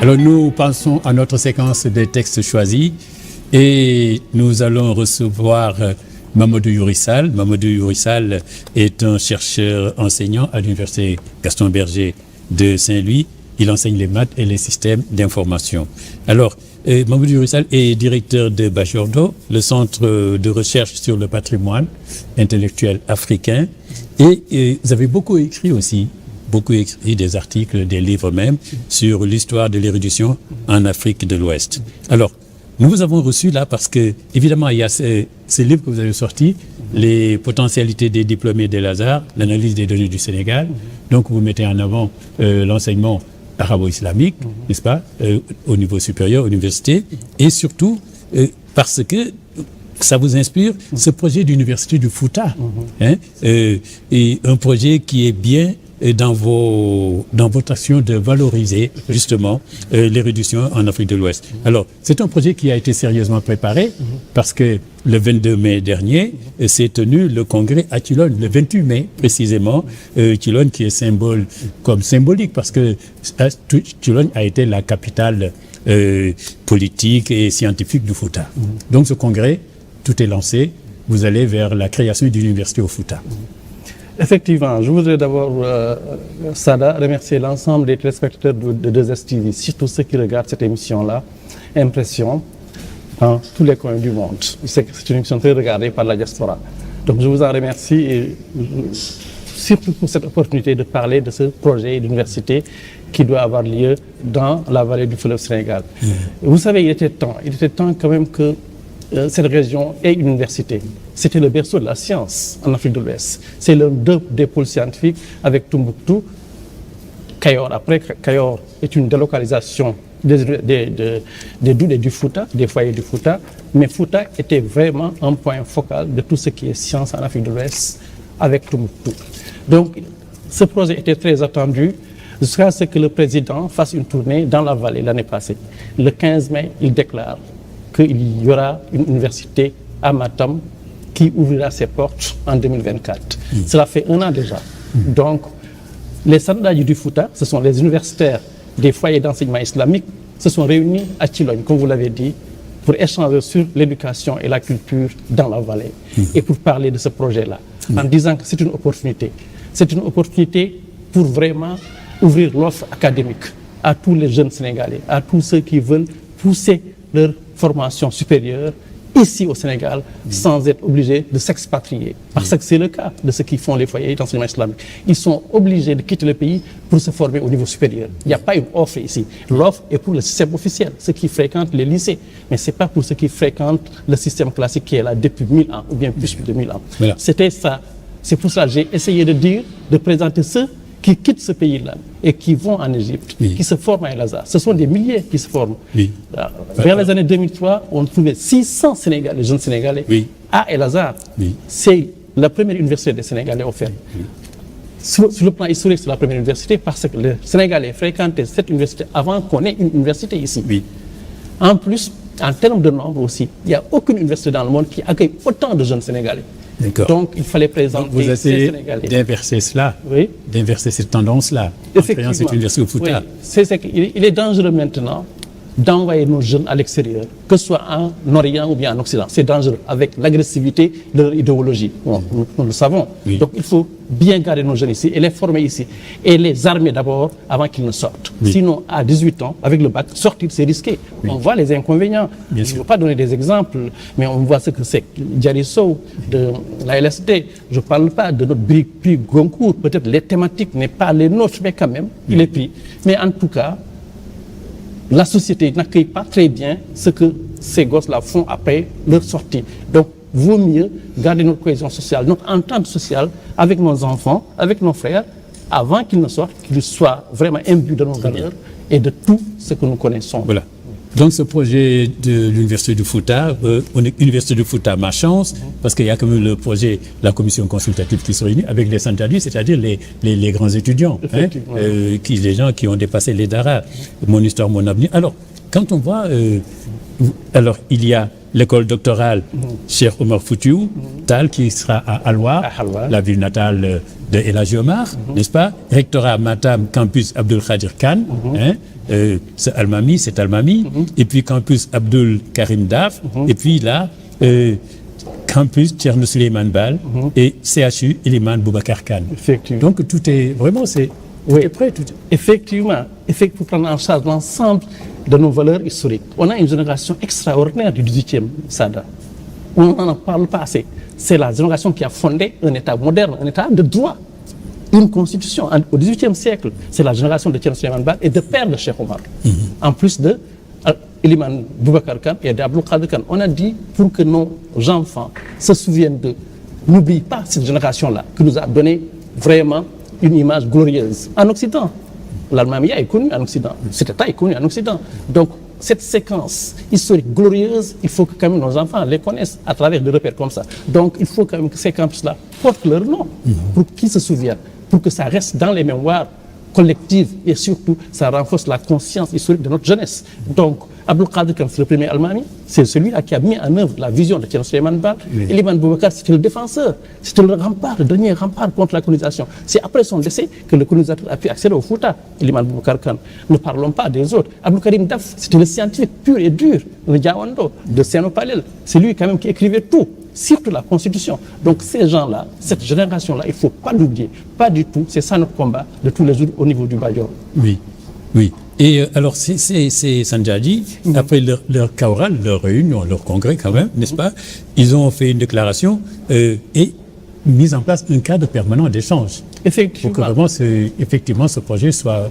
Alors nous passons à notre séquence des textes choisis et nous allons recevoir Mamadou Yourissal. Mamadou Yourissal est un chercheur enseignant à l'université Gaston Berger de Saint-Louis. Il enseigne les maths et les systèmes d'information. Alors, Mamadou Yourissal est directeur de Bajordo, le centre de recherche sur le patrimoine intellectuel africain. Et vous avez beaucoup écrit des articles, des livres même, sur l'histoire de l'érudition en Afrique de l'Ouest. Alors, nous vous avons reçu là parce que, évidemment, il y a ce livre que vous avez sorti, Les potentialités des diplômés des Lazare, l'analyse des données du Sénégal. Donc, vous mettez en avant l'enseignement arabo-islamique, n'est-ce pas, au niveau supérieur, université, et surtout parce que ça vous inspire ce projet d'université du Fouta, et un projet qui est bien dans votre action de valoriser justement l'érudition en Afrique de l'Ouest. Alors, c'est un projet qui a été sérieusement préparé parce que le 22 mai dernier s'est tenu le congrès à Tulone, le 28 mai précisément, Tulone qui est symbolique parce que Tulone a été la capitale politique et scientifique du Fouta. Donc ce congrès, tout est lancé, vous allez vers la création d'une université au Fouta. Effectivement, je voudrais d'abord, Sada, remercier l'ensemble des téléspectateurs de 2STV, surtout ceux qui regardent cette émission-là, Impression, dans tous les coins du monde. Je sais que c'est une émission très regardée par la diaspora. Donc je vous en remercie, et surtout pour cette opportunité de parler de ce projet d'université qui doit avoir lieu dans la vallée du fleuve Sénégal. Vous savez, il était temps quand même que cette région ait une université. C'était le berceau de la science en Afrique de l'Ouest. C'est l'un des pôles scientifiques avec Tombouctou. Kayor, après, Kayor est une délocalisation du Fouta, des foyers du Fouta. Mais Fouta était vraiment un point focal de tout ce qui est science en Afrique de l'Ouest avec Tombouctou. Donc, ce projet était très attendu jusqu'à ce que le président fasse une tournée dans la vallée l'année passée. Le 15 mai, il déclare qu'il y aura une université à Matam qui ouvrira ses portes en 2024. Cela fait 1 an déjà. Donc, les Sandadji du Fouta, ce sont les universitaires des foyers d'enseignement islamique, se sont réunis à Tilogne, comme vous l'avez dit, pour échanger sur l'éducation et la culture dans la vallée et pour parler de ce projet-là, en disant que c'est une opportunité. C'est une opportunité pour vraiment ouvrir l'offre académique à tous les jeunes Sénégalais, à tous ceux qui veulent pousser leur formation supérieure ici au Sénégal sans être obligés de s'expatrier. Parce que c'est le cas de ceux qui font les foyers d'enseignement islamique. Ils sont obligés de quitter le pays pour se former au niveau supérieur. Il n'y a pas une offre ici. L'offre est pour le système officiel, ceux qui fréquentent les lycées. Mais ce n'est pas pour ceux qui fréquentent le système classique qui est là depuis 1000 ans ou bien plus de 1000 ans. Voilà. C'était ça. C'est pour ça que j'ai essayé de présenter ceux qui quittent ce pays-là et qui vont en Égypte, qui se forment à El Azhar. Ce sont des milliers qui se forment. Vers les années 2003, on trouvait 600 Sénégalais, jeunes Sénégalais à El Azhar. C'est la première université des Sénégalais offerte. Sur le plan historique, c'est la première université parce que les Sénégalais fréquentaient cette université avant qu'on ait une université ici. En plus, en termes de nombre aussi, il n'y a aucune université dans le monde qui accueille autant de jeunes Sénégalais. Donc, il fallait présenter vous essayez d'inverser cela, d'inverser cette tendance-là, en créant cette université au Fouta. Il est dangereux maintenant d'envoyer nos jeunes à l'extérieur, que ce soit en Orient ou bien en Occident. C'est dangereux avec l'agressivité de leur idéologie. Nous le savons. Donc, il faut bien garder nos jeunes ici et les former ici. Et les armer d'abord avant qu'ils ne sortent. Sinon, à 18 ans, avec le bac, sortir, c'est risqué. On voit les inconvénients. Je ne veux pas donner des exemples, mais on voit ce que c'est. Diarisso, de la LSD, je ne parle pas de notre prix Goncourt. Peut-être les thématiques n'est pas les nôtres, mais quand même, il est pris. Mais en tout cas, la société n'accueille pas très bien ce que ces gosses-là font après leur sortie. Donc, vaut mieux garder notre cohésion sociale, notre entente sociale avec nos enfants, avec nos frères, avant qu'ils ne sortent, qu'ils soient vraiment imbus de nos valeurs et de tout ce que nous connaissons. Voilà. Donc ce projet de l'Université du Fouta, l'Université du Fouta, ma chance, parce qu'il y a quand même le projet, la commission consultative qui se réunit avec les Sandadji, c'est-à-dire les grands étudiants, les gens qui ont dépassé les Dara, mon histoire, mon avenir. Alors, quand on voit, alors il y a l'école doctorale Cheikh Oumar Foutiyou Tall qui sera à Halwar, la ville natale de El Hadji Omar, n'est-ce pas? Rectorat Matam, campus Abdoul Khadir Khan, c'est Almami, et puis campus Abdoul Karim Daf, et puis là, campus Thierno Souleymane Baal et CHU Elimane Boubacar Khan. Effectivement. Donc tout est vraiment, tout est prêt. Effectivement, pour prendre en charge l'ensemble de nos valeurs historiques. On a une génération extraordinaire du 18e Sada. On n'en parle pas assez. C'est la génération qui a fondé un État moderne, un État de droit, une constitution. Au 18e siècle, c'est la génération de Thierno Souleymane Baal et de père de Cheikh Omar. En plus de Elimane Boubacar Khan et d'Abdoul Khadir Khan. On a dit pour que nos enfants se souviennent d'eux, n'oublient pas cette génération-là qui nous a donné vraiment une image glorieuse. En Occident, l'Almamia est connue en Occident, cet État est connu en Occident. Donc cette séquence historique glorieuse, il faut que quand même nos enfants les connaissent à travers des repères comme ça. Donc il faut quand même que ces campus-là portent leur nom pour qu'ils se souviennent, pour que ça reste dans les mémoires collectives et surtout ça renforce la conscience historique de notre jeunesse. Donc Abdoul Khadir Khan, c'est le premier Almami, c'est celui-là qui a mis en œuvre la vision de Thierno Souleymane Baal. Elimane Boubacar, c'était le défenseur, c'était le rempart, le dernier rempart contre la colonisation. C'est après son décès que le colonisateur a pu accéder au Fouta, Elimane Boubacar Khan. Ne parlons pas des autres. Abdou Karim Daf, c'était le scientifique pur et dur, le Diawando, de Seno Palel. C'est lui quand même qui écrivait tout, surtout la Constitution. Donc ces gens-là, cette génération-là, il ne faut pas l'oublier, pas du tout. C'est ça notre combat de tous les jours au niveau du Badior. Oui, oui. Et alors, c'est Sandjadji, après leur Kaoral, leur réunion, leur congrès quand même, n'est-ce pas? Ils ont fait une déclaration et mis en place un cadre permanent d'échange. Effectivement. Pour que vraiment, effectivement, ce projet soit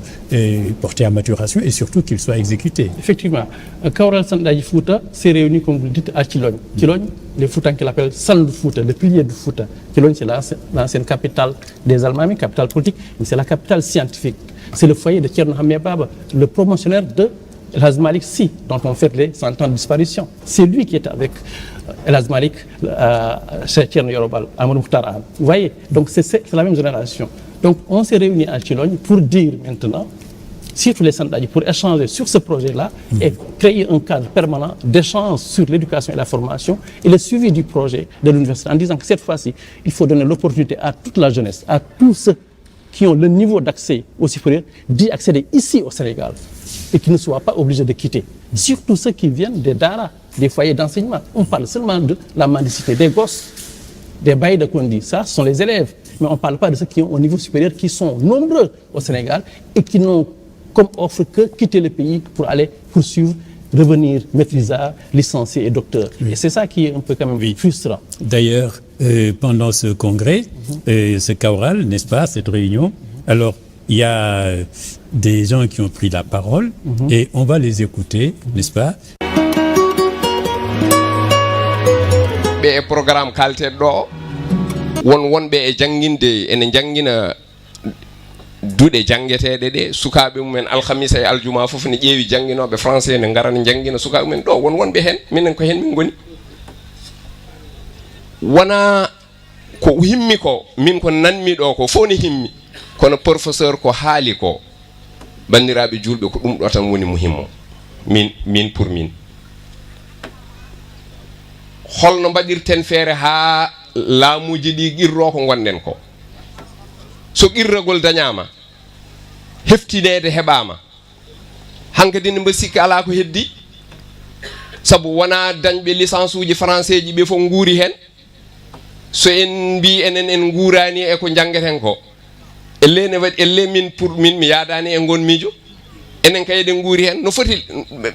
porté à maturation et surtout qu'il soit exécuté. Effectivement. Kaoral Sandjadji Fouta s'est réuni, comme vous le dites, à Thilogne. Thilogne, les Foutans qu'ils appellent Sand Fouta, le pilier du Fouta. Thilogne, c'est l'ancienne capitale des Almamis, capitale politique, mais c'est la capitale scientifique. C'est le foyer de Thierno Hamia Baba, le promotionnaire de El Hadj Malick Sy, dont on fête les 100 ans de disparition. C'est lui qui était avec El Hadj Malick, Cheikh Thierno Yorobal, Amadou Mokhtar Anne. Vous voyez, donc c'est la même génération. Donc on s'est réunis à Thilogne pour dire maintenant, surtout les Sandjadji, pour échanger sur ce projet-là et créer un cadre permanent d'échange sur l'éducation et la formation et le suivi du projet de l'université, en disant que cette fois-ci, il faut donner l'opportunité à toute la jeunesse, à tous ceux qui ont le niveau d'accès au supérieur, d'y accéder ici au Sénégal et qui ne soient pas obligés de quitter. Surtout ceux qui viennent des daara, des foyers d'enseignement. On parle seulement de la mendicité des gosses, des bails de Kondi. Ça, ce sont les élèves. Mais on ne parle pas de ceux qui ont au niveau supérieur, qui sont nombreux au Sénégal et qui n'ont comme offre que quitter le pays pour aller poursuivre, revenir maîtrisard, licencié et docteur. Et c'est ça qui est un peu quand même frustrant. D'ailleurs, pendant ce congrès, ce Kaoral, n'est-ce pas, cette réunion, alors il y a des gens qui ont pris la parole et on va les écouter, n'est-ce pas? Be programme kalter do wonbe e janginde ene jangina duuɗe jangeteɗe ɗe sukaɓe mumen alhamisa e aljuma fof ne ƴeewi jangguinoɓe français ne garana jangguina sukaɓe mumen ɗo wonɓe hen minen ko hen min goni wona ko himmi ko min ko nanmi ɗo ko fof ne himmi kono professeur ko haali ko bandiraɓe julɓe ko ɗum ɗo tan woni muhimmo min pour min holno mbaɗirten feere ha laamuji ɗi qirro ko gonɗen ko so qirragol dañama heftinede heɓama hankadi ne mba sikki ala ko heddi sabu wona dañɓe licence uji français ji ɓe fof guuri hen so en mbi enen en guurani e ko jangeten ko elle ne waɗi elle min pour min mi yaadani e gon miijo enen kay eɗen guuri hen no foti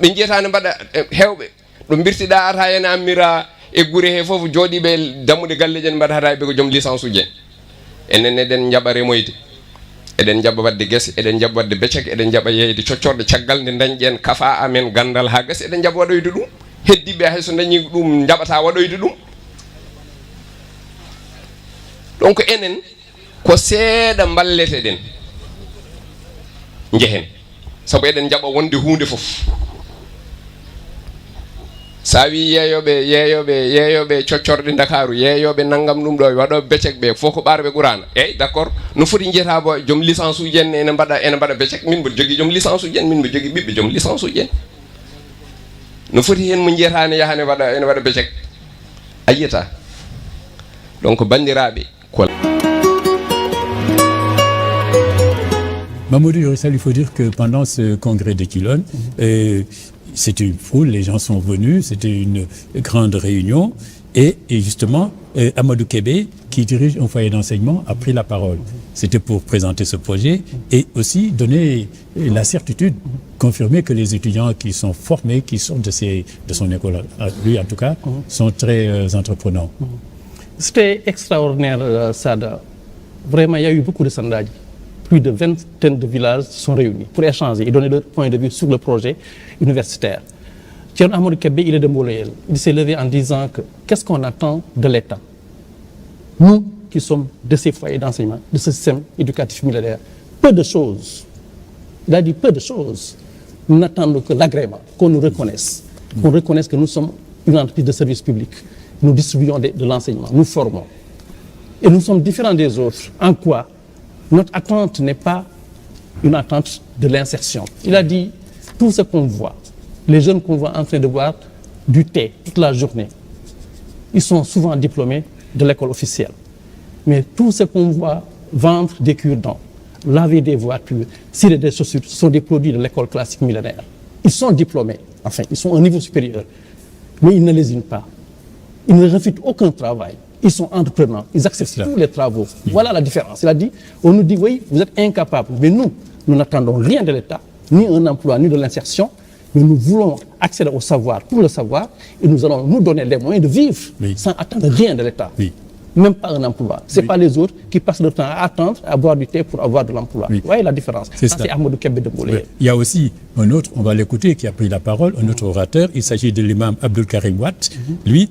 ɓe jiyatani mbaɗa hewɓe ɗo birtiɗa ata ene ammira e guure he fof jooɗiɓe dammude galleji en mbaɗa hata ɓe ko joom licence uji en enen eɗen jaɓa remoyde eɗen jaɓa wadde guese eɗen jaɓa wadde beccek eɗen jaɓa yeyde coccorɗe caggal nde dañƴen kafa amen gandal ha gasi eɗen jaɓa waɗoyde ɗum heddiɓe hayso dañi ɗum jaɓata waɗoyde ɗum donc enen ko seeɗa balleteɗen jehen sabu eɗen jaɓa wonde hunde fof sa wi yeeyoɓe coccorɗe Dakaru yeeyoɓe naggam ɗum ɗo waɗoɓe beccek ɓe fof ko ɓarɓe ɓurana eyyi d' accord no foti jiyata bo joom licence uji en ene mbaɗa beccek min mboɗo jogui joom licence uji en min mboɗo jogui ɓiɓɓe joom licence uji en no foti hen mo jiyatani yahane ene waɗa becek a yiyata donc bandiraɓe ko Mamadou Yurissal, il faut dire que pendant ce congrès de Kilone, c'était une foule, les gens sont venus, c'était une grande réunion. Et justement, Amadou Kébé, qui dirige un foyer d'enseignement, a pris la parole. C'était pour présenter ce projet et aussi donner la certitude, confirmer que les étudiants qui sont formés, qui sortent de son école, lui en tout cas, sont très entreprenants. C'était extraordinaire, Sada. Vraiment, il y a eu beaucoup de sondages. Plus de 20 de villages sont réunis pour échanger et donner leur point de vue sur le projet universitaire. Thierno Amadou Kébé, il est de Mboloyel. Il s'est levé en disant que qu'est-ce qu'on attend de l'État? Nous qui sommes de ces foyers d'enseignement, de ce système éducatif militaire, peu de choses. Il a dit peu de choses. Nous n'attendons que l'agrément, qu'on nous reconnaisse. Qu'on reconnaisse que nous sommes une entreprise de service public. Nous distribuons de l'enseignement, nous formons. Et nous sommes différents des autres. En quoi? Notre attente n'est pas une attente de l'insertion. Il a dit, tout ce qu'on voit, les jeunes qu'on voit en train de boire du thé toute la journée, ils sont souvent diplômés de l'école officielle. Mais tout ce qu'on voit vendre des cure-dents, laver des voitures, cirer des chaussures, ce sont des produits de l'école classique millénaire. Ils sont diplômés, enfin, ils sont à un niveau supérieur, mais ils ne lésinent pas. Ils ne refutent aucun travail. Ils sont entreprenants, ils acceptent tous les travaux. Voilà la différence. Il a dit, on nous dit, oui, vous êtes incapables, mais nous n'attendons rien de l'État, ni un emploi, ni de l'insertion, mais nous voulons accéder au savoir pour le savoir, et nous allons nous donner les moyens de vivre sans attendre rien de l'État. Même pas un emploi. Ce n'est pas les autres qui passent le temps à attendre, à boire du thé pour avoir de l'emploi. Vous voyez la différence. Ça, c'est Amadou Kébé de Mboloyel. Il y a aussi un autre, on va l'écouter, qui a pris la parole, un autre orateur. Il s'agit de l'imam Abdul Karim Watt. Lui,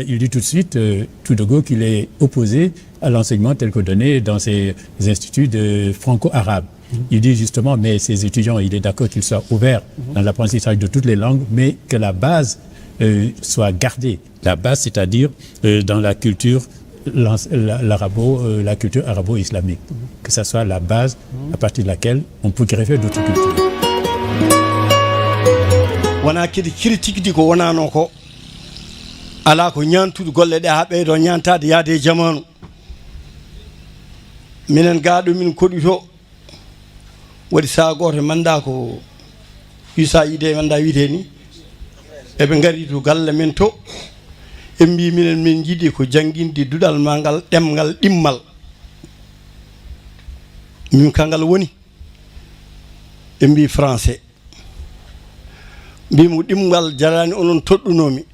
il dit tout de suite, tout de go, qu'il est opposé à l'enseignement tel que donné dans ces instituts franco-arabes. Il dit justement, mais ces étudiants, il est d'accord qu'ils soient ouverts dans l'apprentissage de toutes les langues, mais que la base soit gardée. La base, c'est-à-dire dans la culture, la culture arabo-islamique. Que ça soit la base à partir de laquelle on peut greffer d'autres cultures. Wana kidi critique di ko wana noko ala ko nyantude golle de ha ɓeydo nyantade yaade jamanu minen gaado min kodi to wadi sa goto manda ko Issa ide manda wiite ni ebe ngari to galle men to e mbi minen min jidi ko janginde dudal mangal demgal dimmal min kangal woni e mbi français mbi mu dimgal jarani onon toddunomi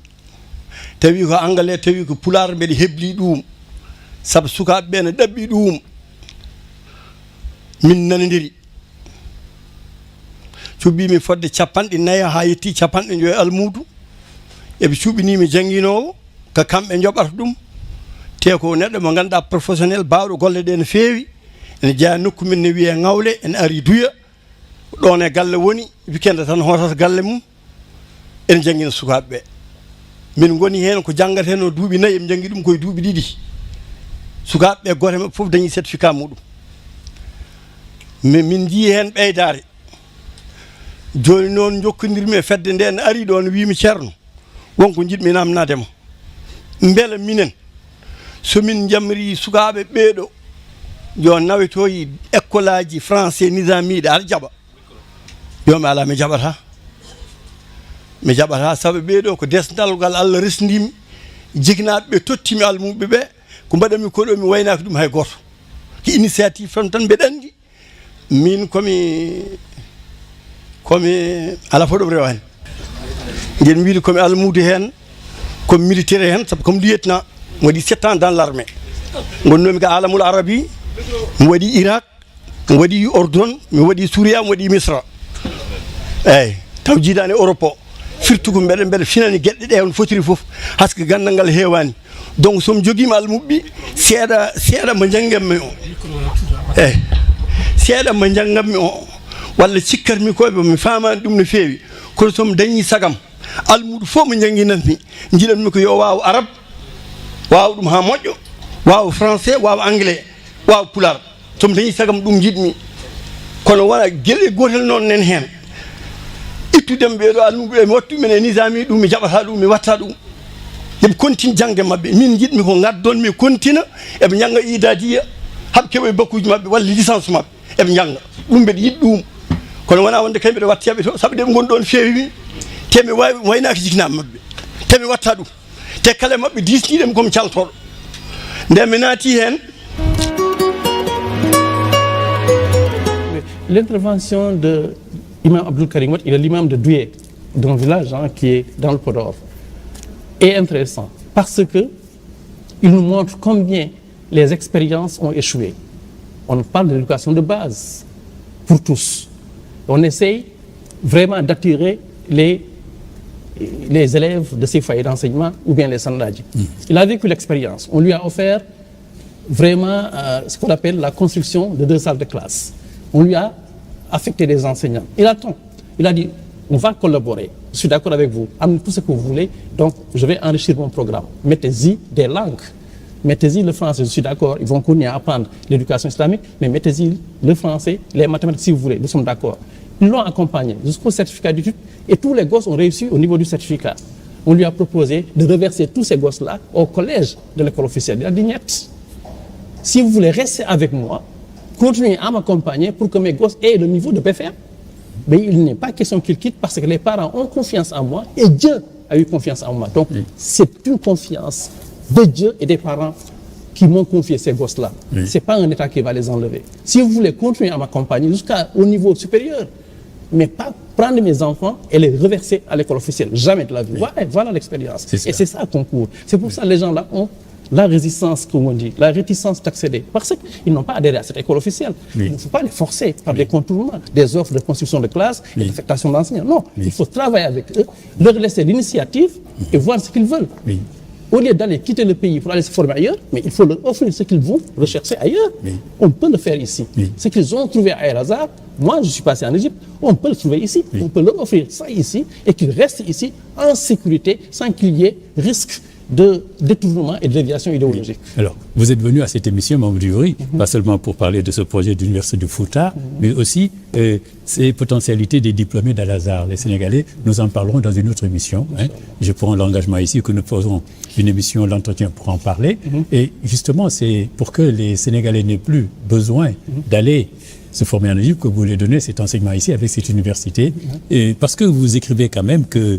tawi ko anglais tawi ko pular be hebli dum sab suka be ne dabbi dum min nanindiri cuubi mi fodde capande naya ha yetti capande joy almudu e be cuubini mi janginowo ka kambe njobata dum te ko neddo mo ganda professionnel baawdo golle de ne feewi ene jaa nokku min ne wiye ngawle en ari duya don e galle woni weekend tan hotata galle mum en jangina sukaabe min goni hen ko jangata hen o duubi nayi em jangi dum koy duubi didi sukaabe gote mabbe fof dañi certificat mudum min ji hen beydare joni non jokkondirmi e fedde den ari don wiimi cerno wonko jidmi namnademo mbela minen so min jamri sukaabe beedo yo nawetoyi école français nizami da aljaba yo mi ala mi jabata sabe beedo ko desdal gal Allah resndimi jignaabe tottimi almumbe be ko badami ko do mi waynaaki dum hay goto ki initiative tan be dandi min komi ala fodo rewani ngeen wiide komi almude hen comme militaire hen sabu comme lieutenant wadi 7 ans dans l'armée gonnomi ga alamul arabi mi wadi Irak mi wadi Ordon mi wadi Suria mi wadi Misra taw jidane Europe surtout ko mbede finani gedde de on fotiri fof haske gandal ngal heewani donc som jogima almubbi seeda mo jangam o seeda mo jangam o walla cikkarmi ko be mi faamani dum no feewi ko som dañi sagam almudu fo mo janginanmi jidanmi ko yo waaw arab waaw dum ha moƴƴo waaw français waaw anglais waaw pular som dañi sagam dum jidmi kono wala gelle gotel non nen hen yettudem ɓeeɗo almuɓe mi wattu men e nisami ɗum mi jaɓata ɗum mi watta ɗum yoɓe continue jangde mabɓe min jiɗmi ko gaddon mi continue eɓe jangga idadiya haɓe keɓoye bakkuji mabɓe walla licence mabɓe eɓe jangga ɗum mbeɗa yiɗi ɗum kono wona wonde kamɓe ɗe watta yaɓe to saabu ɗeɓe gonɗi ɗon feewi te mi wawi waynaki jikinama mabɓe te mi watta ɗum te kala mabɓe disniɗemi komi caltoɗo nde mi naati hen. L'intervention de Imam Abdul Karim Wade, il est l'imam de Douye, d'un village qui est dans le Podor, est intéressant parce que il nous montre combien les expériences ont échoué. On parle de l'éducation de base pour tous. On essaye vraiment d'attirer les élèves de ces foyers d'enseignement ou bien les sandadji. Il a vécu l'expérience. On lui a offert vraiment ce qu'on appelle la construction de 2 salles de classe. On lui a affecté des enseignants. Il attend. Il a dit, on va collaborer. Je suis d'accord avec vous. Amenez tout ce que vous voulez. Donc, je vais enrichir mon programme. Mettez-y des langues. Mettez-y le français. Je suis d'accord. Ils vont continuer à apprendre l'éducation islamique. Mais mettez-y le français, les mathématiques si vous voulez. Nous sommes d'accord. Ils l'ont accompagné jusqu'au certificat d'études. Et tous les gosses ont réussi au niveau du certificat. On lui a proposé de reverser tous ces gosses-là au collège de l'école officielle. Il a dit, niet. Si vous voulez rester avec moi, continuez à m'accompagner pour que mes gosses aient le niveau de BFM. Mais il n'est pas question qu'ils quittent parce que les parents ont confiance en moi et Dieu a eu confiance en moi. Donc, c'est une confiance de Dieu et des parents qui m'ont confié ces gosses-là. Ce n'est pas un État qui va les enlever. Si vous voulez continuer à m'accompagner jusqu'au niveau supérieur, mais pas prendre mes enfants et les reverser à l'école officielle. Jamais de la vie. Voilà l'expérience. Et c'est ça qu'on court. C'est pour ça que les gens là ont la résistance, comme on dit, la réticence d'accéder. Parce qu'ils n'ont pas adhéré à cette école officielle. Il ne faut pas les forcer par des contournements, des offres de construction de classe et d'affectation d'enseignants. Non, il faut travailler avec eux, leur laisser l'initiative et voir ce qu'ils veulent. Au lieu d'aller quitter le pays pour aller se former ailleurs, mais il faut leur offrir ce qu'ils vont rechercher ailleurs. On peut le faire ici. Ce qu'ils ont trouvé à El-Azhar, moi je suis passé en Égypte, on peut le trouver ici. On peut leur offrir ça ici et qu'ils restent ici en sécurité sans qu'il y ait risque de détournement et de déviation idéologique. Alors, vous êtes venu à cette émission, Mamadou Youri, pas seulement pour parler de ce projet d'université du Fouta, mais aussi ces potentialités des diplômés d'Al-Azhar. Les Sénégalais, nous en parlerons dans une autre émission. Je prends l'engagement ici que nous ferons une émission, l'entretien pour en parler. Et justement, c'est pour que les Sénégalais n'aient plus besoin d'aller se former en Égypte que vous voulez donner cet enseignement ici avec cette université. Et parce que vous écrivez quand même que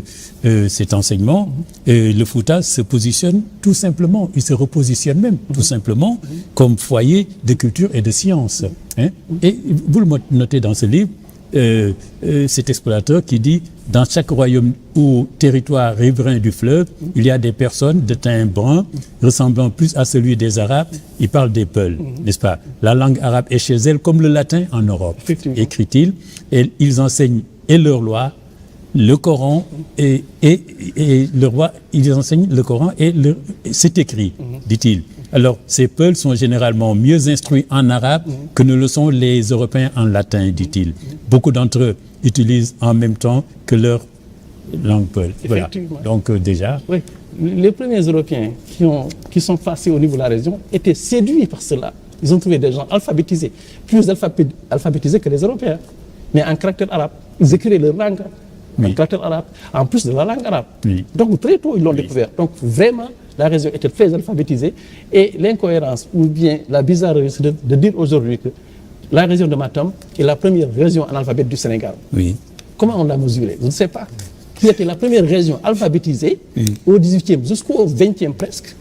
cet enseignement, le Fouta se positionne tout simplement, il se repositionne même tout simplement comme foyer de culture et de science. Et vous le notez dans ce livre, cet explorateur qui dit « Dans chaque royaume ou territoire riverain du fleuve, il y a des personnes de teint brun ressemblant plus à celui des Arabes. » Il parle des Peuls, n'est-ce pas? La langue arabe est chez elles comme le latin en Europe, écrit-il. Et ils enseignent et leur loi, le Coran et le roi, ils enseignent le Coran et c'est écrit, dit-il. Alors, ces Peuls sont généralement mieux instruits en arabe que ne le sont les Européens en latin, dit-il. Beaucoup d'entre eux utilisent en même temps que leur langue Peul. Voilà. Donc, déjà... Oui. Les premiers Européens qui sont passés au niveau de la région étaient séduits par cela. Ils ont trouvé des gens alphabétisés, plus alphabétisés que les Européens, mais en caractère arabe. Ils écrivaient leur langue en caractère arabe, en plus de la langue arabe. Donc, très tôt, ils l'ont découvert. Donc, vraiment, la région était très alphabétisée et l'incohérence ou bien la bizarrerie, c'est de dire aujourd'hui que la région de Matam est la première région analphabète du Sénégal. Comment on l'a mesuré? Je ne sais pas. Qui était la première région alphabétisée au 18e jusqu'au 20e presque.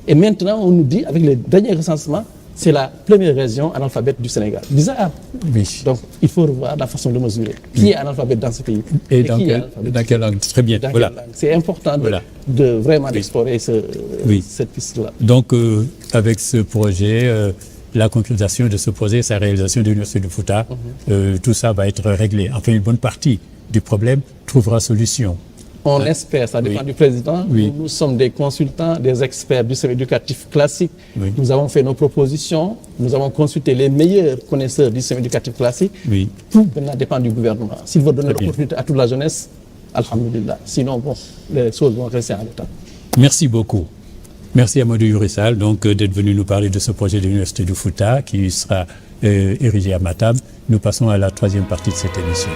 Et maintenant, on nous dit, avec les derniers recensements, c'est la première région analphabète du Sénégal. Bizarre. Donc, il faut revoir la façon de mesurer. Qui est analphabète dans ce pays? Et dans quelle langue? Très bien. Voilà. C'est important de vraiment explorer cette piste-là. Donc, avec ce projet, la concrétisation de ce projet, sa réalisation de l'Université du Fouta, tout ça va être réglé. Enfin, une bonne partie du problème trouvera solution. On espère, ça dépend du président. Nous sommes des consultants, des experts du système éducatif classique. Nous avons fait nos propositions, nous avons consulté les meilleurs connaisseurs du système éducatif classique. Tout maintenant dépend du gouvernement. S'il veut donner l'opportunité à toute la jeunesse, alhamdulillah. Sinon, bon, les choses vont rester en l'état. Merci beaucoup. Merci à Mamadou Youri Sall d'être venu nous parler de ce projet de l'Université du Fouta qui sera érigé à Matam. Nous passons à la troisième partie de cette émission.